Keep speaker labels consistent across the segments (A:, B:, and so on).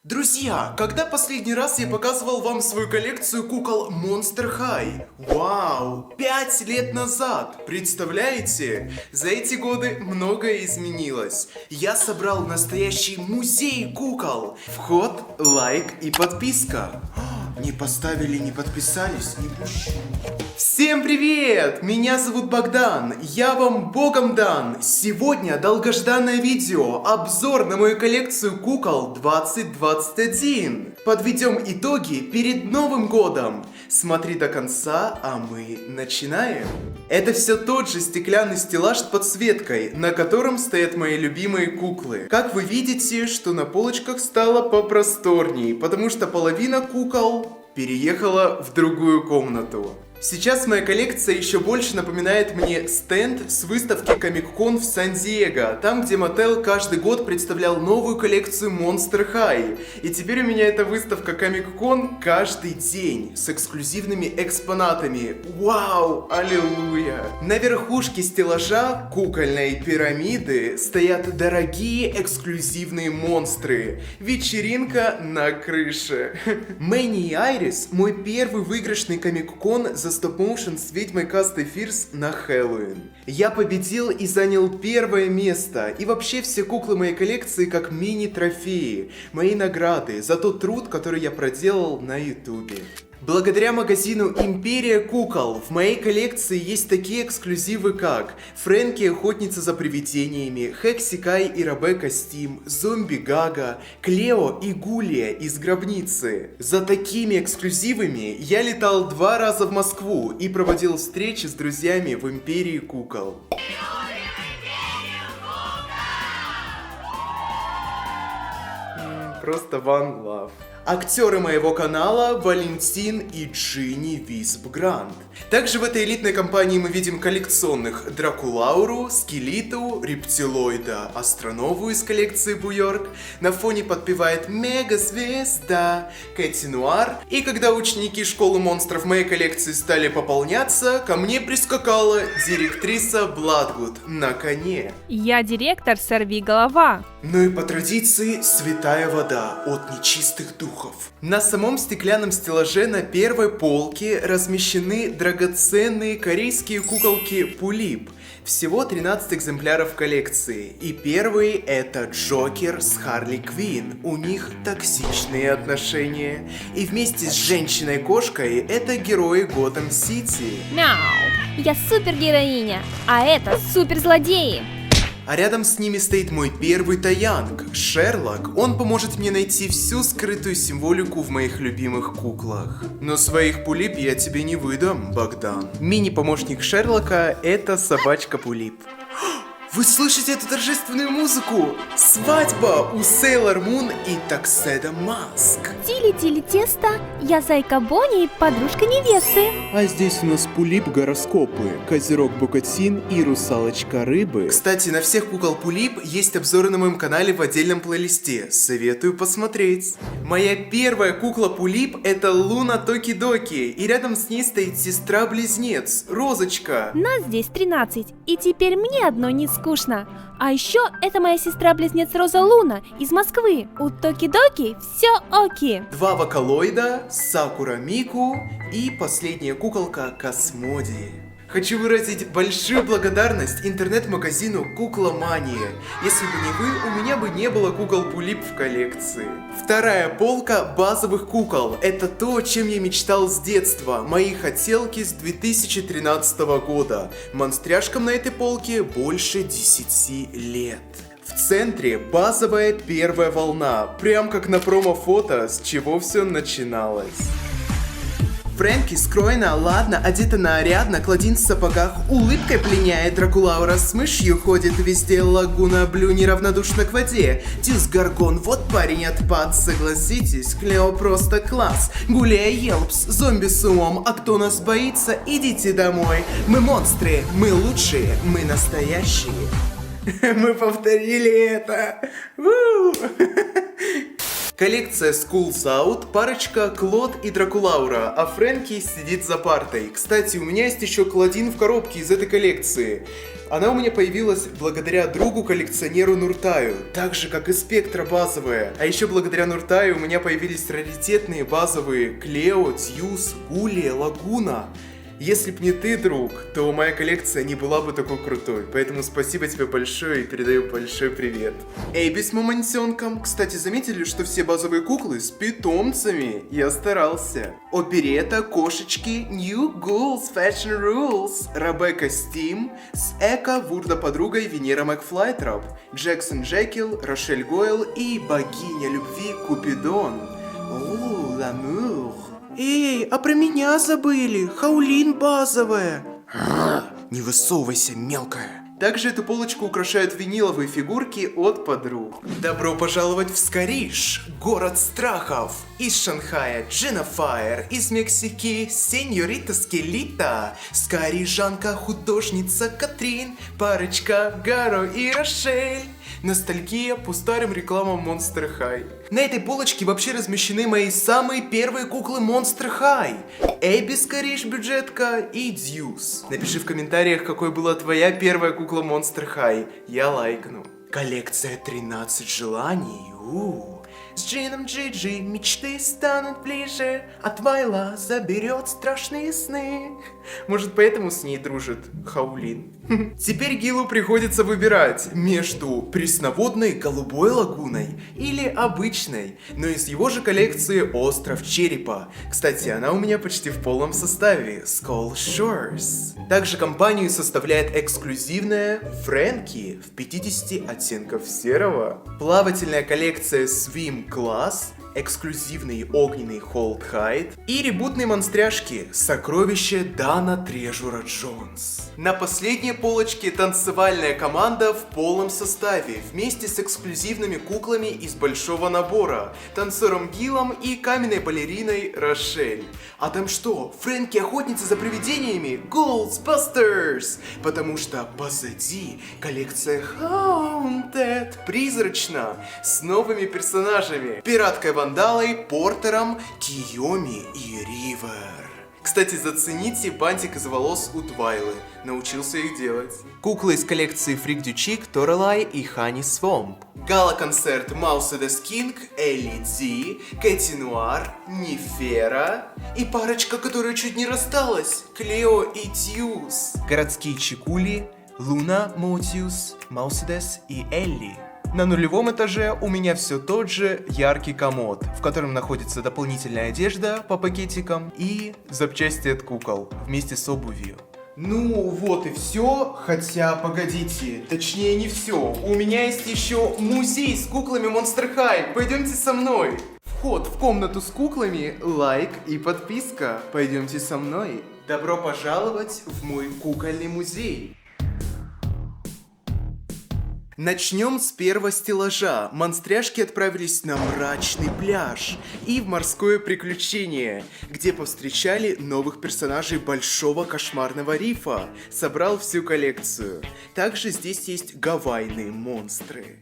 A: Друзья, когда последний раз я показывал вам свою коллекцию кукол Monster High? Вау, 5 лет назад, представляете? За эти годы многое изменилось. Я собрал настоящий музей кукол. Вход, лайк и подписка. Не поставили, не подписались, не пущу. Всем привет! Меня зовут Богдан, я вам богом дан. Сегодня долгожданное видео, обзор на мою коллекцию кукол 2021. Подведем итоги перед Новым годом. Смотри до конца, а мы начинаем. Это все тот же стеклянный стеллаж с подсветкой, на котором стоят мои любимые куклы. Как вы видите, что на полочках стало попросторней, потому что половина кукол переехала в другую комнату. Сейчас моя коллекция еще больше напоминает мне стенд с выставки Comic-Con в Сан-Диего, там, где Mattel каждый год представлял новую коллекцию Monster High. И теперь у меня эта выставка Comic-Con каждый день с эксклюзивными экспонатами. Вау, аллилуйя! На верхушке стеллажа кукольной пирамиды стоят дорогие эксклюзивные монстры. Вечеринка на крыше. Мэнни и Айрис — мой первый выигрышный Comic-Con за стоп-моушен с ведьмой Кастой Фирс на Хэллоуин. Я победил и занял первое место. И вообще все куклы моей коллекции как мини-трофеи. Мои награды за тот труд, который я проделал на ютубе. Благодаря магазину Империя Кукол в моей коллекции есть такие эксклюзивы, как Фрэнки, охотница за привидениями, Хекси Кай и Ребекка Стим, Зомби Гага, Клео и Гулия из Гробницы. За такими эксклюзивами я летал 2 раза в Москву и проводил встречи с друзьями в Империи Кукол. Просто one love. Актеры моего канала Валентин и Джинни Висп-Грант. Также в этой элитной компании мы видим коллекционных Дракулауру, Скелету, Рептилоида, Астронову из коллекции Буйорк. На фоне подпевает мега-звезда Кэти Нуар. И когда ученики школы монстров моей коллекции стали пополняться, ко мне прискакала директриса Бладгуд на коне.
B: Я директор Сорвиголова.
A: Ну и по традиции святая вода от нечистых духов. На самом стеклянном стеллаже на первой полке размещены драгоценные корейские куколки Пулип. Всего 13 экземпляров коллекции. И первый — это Джокер с Харли Квинн. У них токсичные отношения. И вместе с женщиной-кошкой это герои Готэм Сити.
B: Мяу. Я супергероиня, а это суперзлодеи.
A: А рядом с ними стоит мой первый Таянг, Шерлок. Он поможет мне найти всю скрытую символику в моих любимых куклах. Но своих Пулип я тебе не выдам, Богдан. Мини-помощник Шерлока — это собачка Пулип. Вы слышите эту торжественную музыку? Свадьба у Сейлор Мун и Такседа Маск.
B: Тили-тили тесто, я зайка Бонни, подружка невесты.
A: А здесь у нас Пулип гороскопы, Козерог Букатин и Русалочка Рыбы. Кстати, на всех кукол Пулип есть обзоры на моем канале в отдельном плейлисте. Советую посмотреть. Моя первая кукла Пулип — это Луна Токи-Доки. И рядом с ней стоит сестра-близнец, Розочка.
B: Нас здесь 13, и теперь мне одно не скучно. А еще это моя сестра-близнец Роза Луна из Москвы. У Токи-Доки все оки.
A: 2 вокалоида, Сакура Мику и последняя куколка Космоди. Хочу выразить большую благодарность интернет-магазину Кукламания. Если бы не вы, у меня бы не было кукол Пулип в коллекции. Вторая полка базовых кукол. Это то, чем я мечтал с детства. Мои хотелки с 2013 года. Монстряшкам на этой полке больше 10 лет. В центре базовая первая волна. Прям как на промо-фото, с чего все начиналось. Фрэнки скроена, ладно, одета нарядно, Клодин в сапогах улыбкой пленяет, Дракулаура с мышью ходит везде, Лагуна Блю неравнодушна к воде, Дюс Гаргон, вот парень отпад, согласитесь, Клео просто класс, Гулия Елпс, зомби с умом, а кто нас боится, идите домой, мы монстры, мы лучшие, мы настоящие. Мы повторили это. Коллекция Schools Out, парочка Клод и Дракулаура, а Фрэнки сидит за партой. Кстати, у меня есть еще Клодин в коробке из этой коллекции. Она у меня появилась благодаря другу-коллекционеру Нуртаю, так же как и Спектра базовая. А еще благодаря Нуртаю у меня появились раритетные базовые Клео, Дьюс, Гулия, Лагуна. Если б не ты, друг, то моя коллекция не была бы такой крутой. Поэтому спасибо тебе большое и передаю большой привет. Эйби с мамонтенком. Кстати, заметили, что все базовые куклы с питомцами? Я старался. Оперета, кошечки, New Ghouls, Fashion Rules, Ребекка Стим, с Эко, Вурда-подругой Венера Макфлайтроп, Джексон Джекил, Рошель Гойл и богиня любви Купидон. О, ламур. Эй, а про меня забыли. Хаулин базовая. Не высовывайся, мелкая. Также эту полочку украшают виниловые фигурки от подруг. Добро пожаловать в Скариш, город страхов. Из Шанхая Дженнафайр, из Мексики Сеньорита Скелита, скарижанка художница Катрин, парочка Гаро и Рошель. Ностальгия по старым рекламам Monster High. На этой полочке вообще размещены мои самые первые куклы Monster High. Эбби Скариш бюджетка и Дьюс. Напиши в комментариях, какой была твоя первая кукла Monster High. Я лайкну. Коллекция 13 желаний. С Джином Джиджи мечты станут ближе, а Твайла заберет страшные сны. Может, поэтому с ней дружит Хаулин? Теперь Гилу приходится выбирать между пресноводной голубой лагуной или обычной, но из его же коллекции Остров Черепа. Кстати, она у меня почти в полном составе, Skull Shores. Также компанию составляет эксклюзивная Фрэнки в 50 оттенков серого, плавательная коллекция Swim Class, эксклюзивный огненный Hold Hide и ребутные монстряшки Сокровище Дана Трежура Джонс. На последней полочке танцевальная команда в полном составе вместе с эксклюзивными куклами из большого набора, танцором Гилом и каменной балериной Рошель. А там что, Фрэнки охотница за привидениями? Ghostbusters! Потому что позади коллекция Haunted, призрачно, с новыми персонажами. Пираткой Вандалой, Портером, Киоми и Ривер. Кстати, зацените бантик из волос у Твайлы. Научился их делать. Куклы из коллекции Freak du Chic, Торелай и Honey Swamp. Гала-концерт Mousedes King, Элли Ди, Кэти Нуар, Нефера и парочка, которая чуть не рассталась, Клео и Дьюс. Городские чекули, Луна, Мотиус, Mousedes и Элли. На нулевом этаже у меня все тот же яркий комод, в котором находится дополнительная одежда по пакетикам и запчасти от кукол вместе с обувью. Ну вот и все, хотя погодите, точнее не все. У меня есть еще музей с куклами Monster High, пойдемте со мной. Вход в комнату с куклами, лайк и подписка, пойдемте со мной. Добро пожаловать в мой кукольный музей. Начнем с первого стеллажа. Монстряшки отправились на мрачный пляж и в морское приключение, где повстречали новых персонажей Большого Кошмарного Рифа. Собрал всю коллекцию. Также здесь есть гавайные монстры.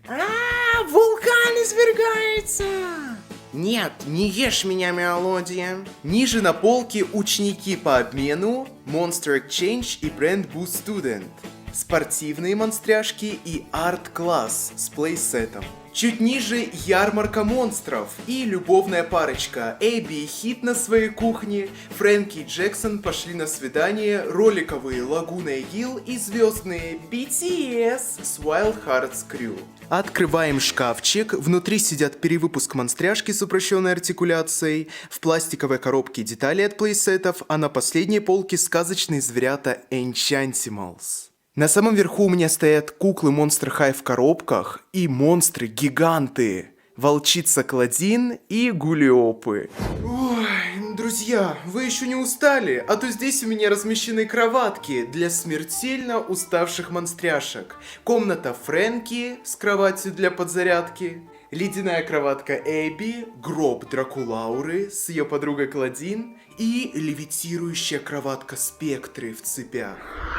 A: Вулкан извергается! Нет, не ешь меня, мелодия. Ниже на полке ученики по обмену, Monster Exchange и Brand Boost Student. Спортивные монстряшки и арт-класс с плейсетом. Чуть ниже ярмарка монстров и любовная парочка. Эбби и Хит на своей кухне, Фрэнки и Джексон пошли на свидание, роликовые Лагуна и Гил и звездные BTS с Wild Hearts Crew. Открываем шкафчик, внутри сидят перевыпуск монстряшки с упрощенной артикуляцией, в пластиковой коробке детали от плейсетов, а на последней полке сказочные зверята Enchantimals. На самом верху у меня стоят куклы Monster High в коробках и монстры-гиганты. Волчица Клодин и Гулиопы. Ой, друзья, вы еще не устали? А то здесь у меня размещены кроватки для смертельно уставших монстряшек. Комната Фрэнки с кроватью для подзарядки. Ледяная кроватка Эбби, гроб Дракулауры с ее подругой Клодин и левитирующая кроватка Спектры в цепях.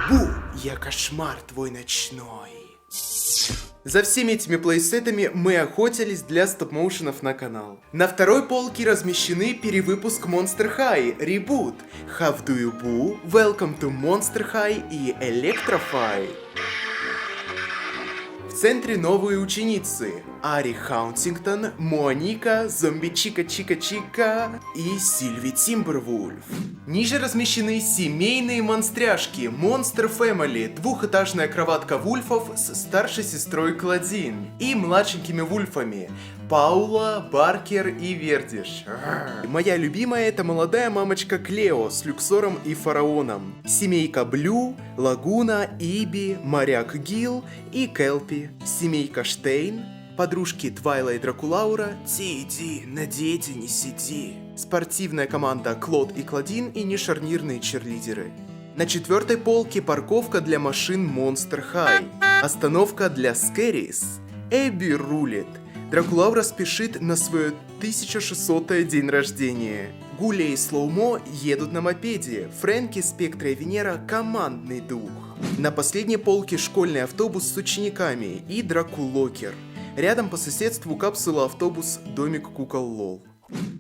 A: Бу, я кошмар твой ночной. За всеми этими плейсетами мы охотились для стоп-моушенов на канал. На второй полке размещены перевыпуск Monster High, Reboot, How Do You Boo, Welcome to Monster High и Electrify. В центре новые ученицы Ари Хаунтингтон, Моника, Зомби Чика Чика Чика и Сильви Тимбервульф. Ниже размещены семейные монстряшки Monster Family, двухэтажная кроватка вульфов с старшей сестрой Клодин и младшенькими вульфами Паула, Баркер и Вердиш. Моя любимая — это молодая мамочка Клео с Люксором и Фараоном. Семейка Блю, Лагуна, Иби, моряк Гил и Келпи. Семейка Штейн, подружки Твайлайт Дракулаура, иди, на диете не сиди. Спортивная команда Клод и Клодин и нешарнирные черлидеры. На четвертой полке парковка для машин Monster High. Остановка для Скэрис. Эбби рулит. Дракулаура спешит на свое 1600-е день рождения. Гуля и Слоумо едут на мопеде. Фрэнки, Спектра и Венера — командный дух. На последней полке школьный автобус с учениками и Дракулокер. Рядом по соседству капсула-автобус «Домик кукол Лол».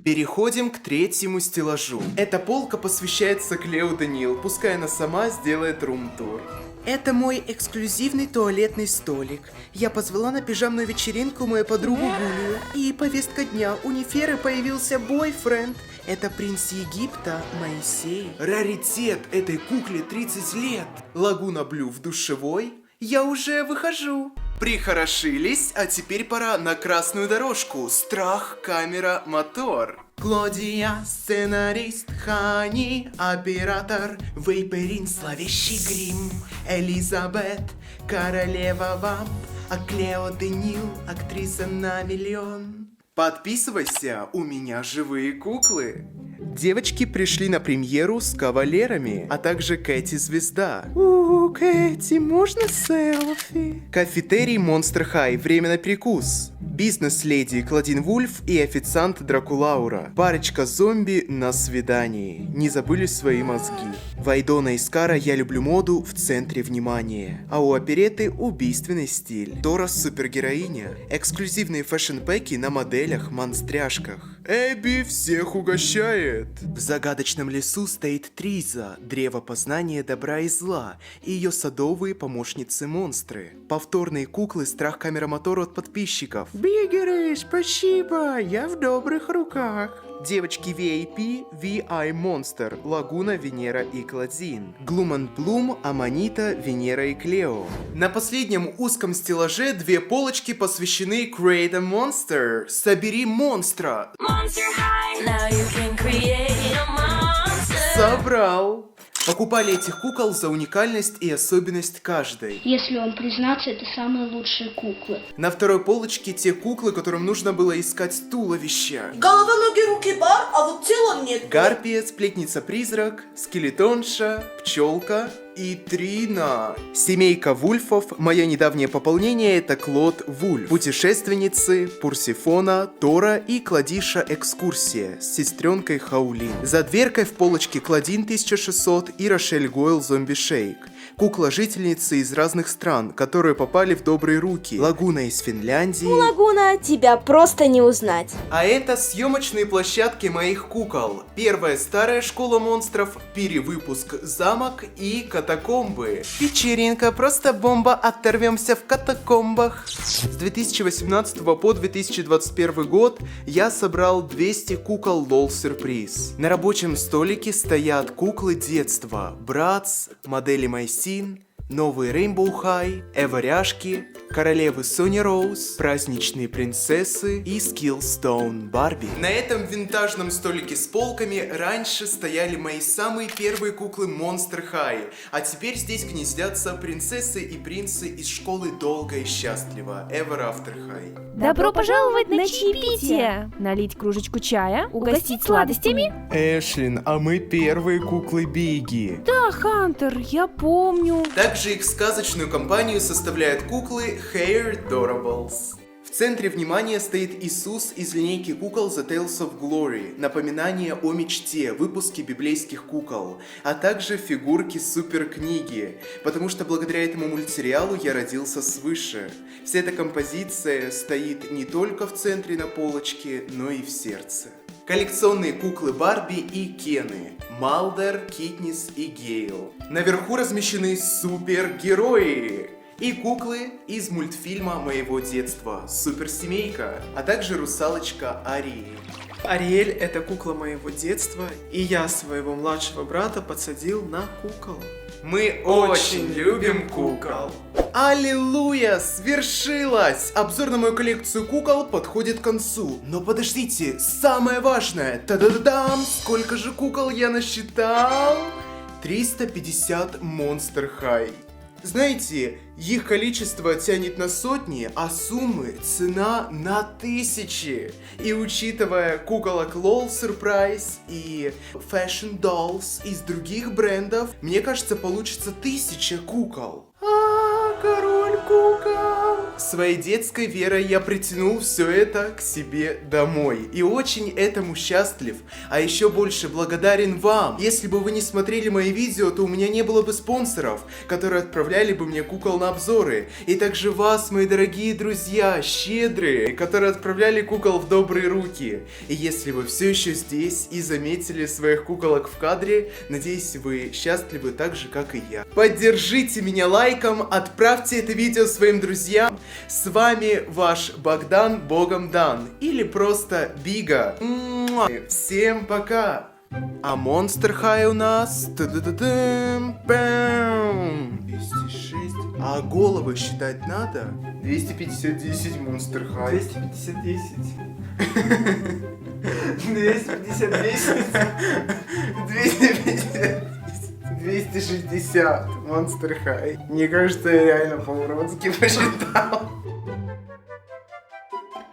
A: Переходим к третьему стеллажу. Эта полка посвящается Клео Даниил, пускай она сама сделает рум-тур. Это мой эксклюзивный туалетный столик. Я позвала на пижамную вечеринку мою подругу Гулию. И повестка дня. У Неферы появился бойфренд. Это принц Египта Моисей. Раритет этой кукле 30 лет. Лагуна Блю в душевой. Я уже выхожу. Прихорошились, а теперь пора на красную дорожку. Страх, камера, мотор. Клодия, сценарист, Хани, оператор, Вейперин, зловещий грим, Элизабет, королева вамп, а Клео Даниил, актриса на миллион. Подписывайся, у меня живые куклы. Девочки пришли на премьеру с кавалерами, а также Кэти Звезда. Кэти, можно селфи? Кафетерий Monster High, время на перекус. Бизнес-леди Клодин Вульф и официант Дракулаура. Парочка зомби на свидании. Не забыли свои мозги. Вайдона и Скара «Я люблю моду» в центре внимания. А у оперетты убийственный стиль. Тора супергероиня. Эксклюзивные фэшн-пэки на моделях-монстряшках. Эбби всех угощает. В загадочном лесу стоит Триза, древо познания добра и зла, и ее садовые помощницы-монстры. Повторные куклы «Страх, камера, мотор» от подписчиков. Бигеры, спасибо, я в добрых руках. Девочки VIP, VI Monster, Лагуна, Венера и Клодин. Глум & Блум, Аманита, Венера и Клео. На последнем узком стеллаже две полочки посвящены Create a Monster. Собери монстра.
C: Monster High, now you can create a monster.
A: Собрал. Покупали этих кукол за уникальность и особенность каждой.
D: Если вам признаться, это самые лучшие куклы.
A: На второй полочке те куклы, которым нужно было искать туловища.
E: Голова, ноги, руки, бар, а вот тела нет.
A: Гарпия, сплетница-призрак, скелетонша, пчелка и Трина. Семейка вульфов, мое недавнее пополнение — это Клод Вульф. Путешественницы, Пурсифона, Тора и Кладиша Экскурсия с сестренкой Хаулин. За дверкой в полочке Клодин 1600 и Рошель Гойл Зомби Шейк. Кукла-жительницы из разных стран, которые попали в добрые руки. Лагуна из Финляндии.
F: Лагуна, тебя просто не узнать.
A: А это съемочные площадки моих кукол. Первая старая школа монстров, перевыпуск замок и катакомбы. Вечеринка, просто бомба, оторвемся в катакомбах. С 2018 по 2021 год я собрал 200 кукол LOL Сюрприз. На рабочем столике стоят куклы детства, Братс, модели Майсин, новые Rainbow High, Эваряшки, королевы Сони Роуз, праздничные принцессы и Skillstone Барби. На этом винтажном столике с полками раньше стояли мои самые первые куклы Monster High, а теперь здесь гнездятся принцессы и принцы из школы долго и счастливо Ever After High.
B: Добро пожаловать на чаепитие! Налить кружечку чая, угостить сладостями?
A: Эшлин, а мы первые куклы Биги.
B: Да, Хантер, я помню.
A: Также их сказочную компанию составляют куклы Hair Dorables. В центре внимания стоит Иисус из линейки кукол The Tales of Glory, напоминание о мечте, выпуске библейских кукол, а также фигурки суперкниги, потому что благодаря этому мультсериалу я родился свыше. Вся эта композиция стоит не только в центре на полочке, но и в сердце. Коллекционные куклы Барби и Кены, Малдер, Китнис и Гейл. Наверху размещены супергерои и куклы из мультфильма моего детства «Суперсемейка», а также русалочка Ариэль.
G: Ариэль — это кукла моего детства, и я своего младшего брата подсадил на кукол.
A: Мы очень любим кукол. Аллилуйя! Свершилось! Обзор на мою коллекцию кукол подходит к концу. Но подождите, самое важное! Та-да-да-дам! Сколько же кукол я насчитал? 350 Monster High. Знаете, их количество тянет на сотни, а суммы цена на тысячи. И учитывая куколок LOL Surprise и Fashion Dolls из других брендов, мне кажется, получится 1000 кукол. Король кукол! Своей детской верой я притянул все это к себе домой. И очень этому счастлив. А еще больше благодарен вам. Если бы вы не смотрели мои видео, то у меня не было бы спонсоров, которые отправляли бы мне кукол на обзоры. И также вас, мои дорогие друзья, щедрые, которые отправляли кукол в добрые руки. И если вы все еще здесь и заметили своих куколок в кадре, надеюсь, вы счастливы так же, как и я. Поддержите меня лайком, отправьте это видео своим друзьям. С вами ваш Богдан Богом дан. Или просто Бига. Всем пока. А Monster High у нас... 206. А головы считать надо? 250 Monster High.
G: 250. 250.
A: 260 Monster High. Мне кажется, я реально по-уродски посчитал.